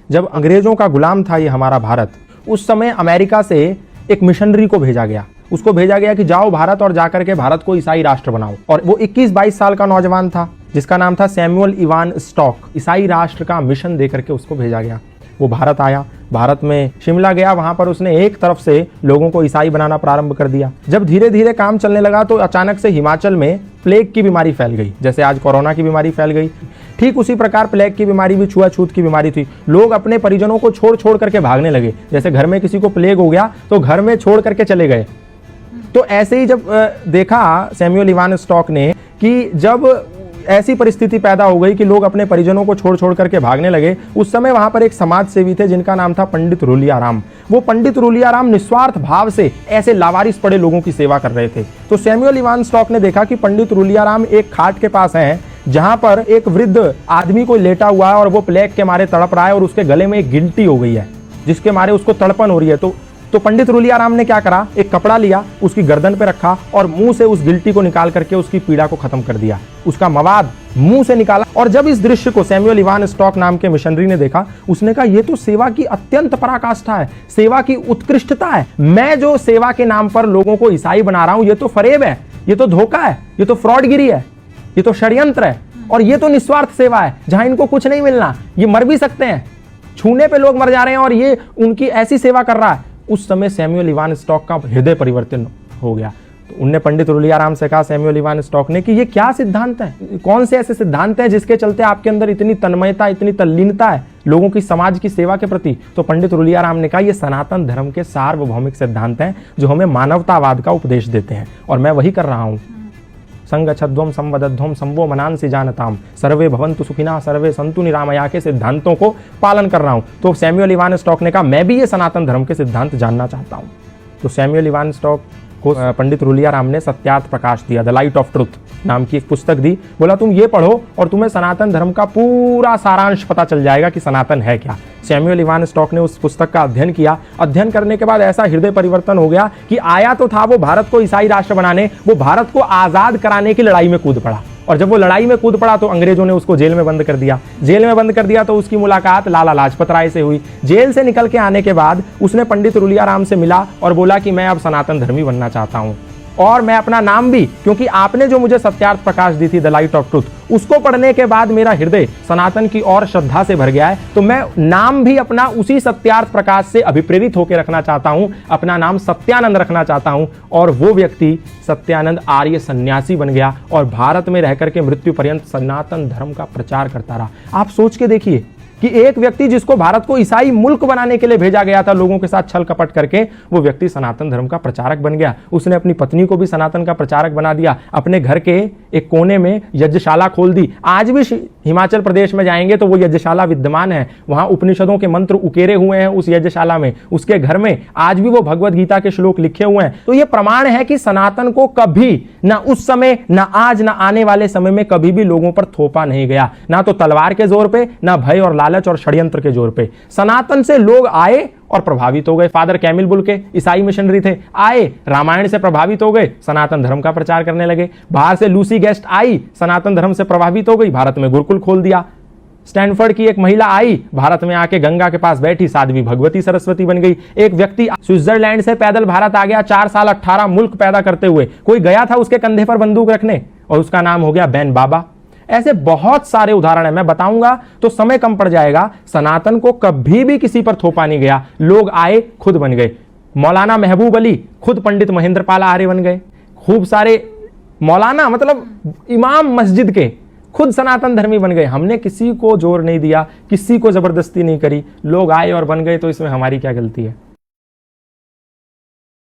जब अंग्रेजों का गुलाम था ये हमारा भारत, उस समय अमेरिका से एक मिशनरी को भेजा गया। उसको भेजा गया कि जाओ भारत और जाकर के भारत को ईसाई राष्ट्र बनाओ। और वो 21-22 साल का नौजवान था जिसका नाम था सैमुअल इवान स्टॉक। ईसाई राष्ट्र का मिशन देकर के उसको भेजा गया। वो भारत आया, भारत में शिमला गया, वहां पर उसने एक तरफ से लोगों को ईसाई बनाना प्रारंभ कर दिया। जब धीरे धीरे काम चलने लगा तो अचानक से हिमाचल में प्लेग की बीमारी फैल गई। जैसे आज कोरोना की बीमारी फैल गई, ठीक उसी प्रकार प्लेग की बीमारी भी छुआछूत की बीमारी थी। लोग अपने परिजनों को छोड़ छोड़ करके भागने लगे। जैसे घर में किसी को प्लेग हो गया तो घर में छोड़ करके चले गए। तो ऐसे ही जब देखा सैमुअल इवान स्टॉक ने कि जब ऐसी परिस्थिति पैदा हो गई कि लोग अपने परिजनों को छोड़ छोड़ करके भागने लगे, उस समय वहां पर एक समाज सेवी थे जिनका नाम था पंडित रूलियाराम। वो पंडित रूलियाराम निस्वार्थ भाव से ऐसे लावारिस पड़े लोगों की सेवा कर रहे थे। तो सैमुअल इवान स्टॉक ने देखा कि पंडित रूलियाराम एक खाट के पास हैं जहां पर एक वृद्ध आदमी को लेटा हुआ है और वो प्लेग के मारे तड़प रहा है और उसके गले में एक गिल्टी हो गई है जिसके मारे उसको तड़पन हो रही है। तो पंडित रूलियाराम ने क्या करा, एक कपड़ा लिया, उसकी गर्दन पे रखा और मुंह से उस गिल्टी को निकाल करके उसकी पीड़ा को खत्म कर दिया। उसका मवाद मुंह से निकाला। और जब इस दृश्य को सैमुअल इवान स्टॉक नाम के मिशनरी ने देखा, उसने कहा ये तो सेवा की अत्यंत पराकाष्ठा है, सेवा की उत्कृष्टता है। मैं जो सेवा के नाम पर लोगों को ईसाई बना रहा हूं, ये तो फरेब है, ये तो धोखा है, ये तो फ्रॉडगिरी है, ये तो षड्यंत्र है और ये तो निस्वार्थ सेवा है जहां इनको कुछ नहीं मिलना, ये मर भी सकते हैं, छूने पे लोग मर जा रहे हैं और ये उनकी ऐसी सेवा कर रहा है। उस समय सैमुअल इवान स्टॉक का हृदय परिवर्तन हो गया। तो उनने पंडित रूलियाराम से कहा, सैमुअल इवान स्टॉक ने, कि ये क्या सिद्धांत है, कौन से ऐसे सिद्धांत हैं जिसके चलते आपके अंदर इतनी तन्मयता, इतनी तल्लीनता है लोगों की समाज की सेवा के प्रति। तो पंडित रूलियाराम ने कहा, ये सनातन धर्म के सार्वभौमिक सिद्धांत हैं जो हमें मानवतावाद का उपदेश देते हैं और मैं वही कर रहा हूं। संगच्छध्वम संवदध्वम संवो मनांसि जानताम सर्वे भवन्तु सुखिना सर्वे संतु निरामया के सिद्धांतों को पालन कर रहा हूं। तो सैमुअल इवान स्टॉक ने कहा, मैं भी ये सनातन धर्म के सिद्धांत जानना चाहता हूं। तो सैमुअल इवान स्टॉक को पंडित रूलियाराम ने सत्यार्थ प्रकाश दिया, द लाइट ऑफ ट्रुथ नाम की एक पुस्तक दी। बोला तुम ये पढ़ो और तुम्हें सनातन धर्म का पूरा सारांश पता चल जाएगा कि सनातन है क्या। सैमुअल इवान स्टॉक ने उस पुस्तक का अध्ययन किया। अध्ययन करने के बाद ऐसा हृदय परिवर्तन हो गया कि आया तो था वो भारत को ईसाई राष्ट्र बनाने, वो भारत को आजाद कराने की लड़ाई में कूद पड़ा। और जब वो लड़ाई में कूद पड़ा तो अंग्रेजों ने उसको जेल में बंद कर दिया। जेल में बंद कर दिया तो उसकी मुलाकात लाला लाजपत राय से हुई। जेल से निकल के आने के बाद उसने पंडित रूलियाराम से मिला और बोला कि मैं अब सनातन धर्मी बनना चाहता हूं और मैं अपना नाम भी, क्योंकि आपने जो मुझे सत्यार्थ प्रकाश दी थी, द लाइट ऑफ ट्रुथ, उसको पढ़ने के बाद मेरा हृदय सनातन की और श्रद्धा से भर गया है। तो मैं नाम भी अपना उसी सत्यार्थ प्रकाश से अभिप्रेरित होकर रखना चाहता हूं। अपना नाम सत्यानंद रखना चाहता हूं। और वो व्यक्ति सत्यानंद आर्य सन्यासी बन गया और भारत में रहकर के मृत्यु पर्यंत सनातन धर्म का प्रचार करता रहा। आप सोच के देखिए कि एक व्यक्ति जिसको भारत को ईसाई मुल्क बनाने के लिए भेजा गया था लोगों के साथ छल कपट करके, वो व्यक्ति सनातन धर्म का प्रचारक बन गया। उसने अपनी पत्नी को भी सनातन का प्रचारक बना दिया। अपने घर के एक कोने में यज्ञशाला खोल दी। आज भी हिमाचल प्रदेश में जाएंगे तो वो यज्ञशाला विद्यमान है। वहां उपनिषदों के मंत्र उकेरे हुए हैं उस यज्ञशाला में। उसके घर में आज भी वो भगवत गीता के श्लोक लिखे हुए हैं। तो ये प्रमाण है कि सनातन को कभी ना उस समय, ना आज, ना आने वाले समय में कभी भी लोगों पर थोपा नहीं गया। ना तो तलवार के जोर पे, ना भय और लालच और षड्यंत्र के जोर पे। सनातन से लोग आए और प्रभावित हो गए। फादर कैमिल बुल के ईसाई मिशनरी थे, आए, रामायण से प्रभावित हो गए, सनातन धर्म का प्रचार करने लगे। बाहर से लूसी गेस्ट आई, सनातन धर्म से प्रभावित हो गई, भारत में गुरुकुल खोल दिया। स्टैनफोर्ड की एक महिला आई, भारत में आके गंगा के पास बैठी, साध्वी भगवती सरस्वती बन गई। एक व्यक्ति स्विट्जरलैंड से पैदल भारत आ गया, 4 साल 18 मुल्क पैदा करते हुए। कोई गया था उसके कंधे पर बंदूक रखने और उसका नाम हो गया बैन बाबा। ऐसे बहुत सारे उदाहरण है, मैं बताऊंगा तो समय कम पड़ जाएगा। सनातन को कभी भी किसी पर थोपा नहीं गया। लोग आए, खुद बन गए। मौलाना महबूब अली खुद पंडित महेंद्र पाल आर्य बन गए। खूब सारे मौलाना, मतलब इमाम मस्जिद के, खुद सनातन धर्मी बन गए। हमने किसी को जोर नहीं दिया, किसी को जबरदस्ती नहीं करी, लोग आए और बन गए। तो इसमें हमारी क्या गलती है?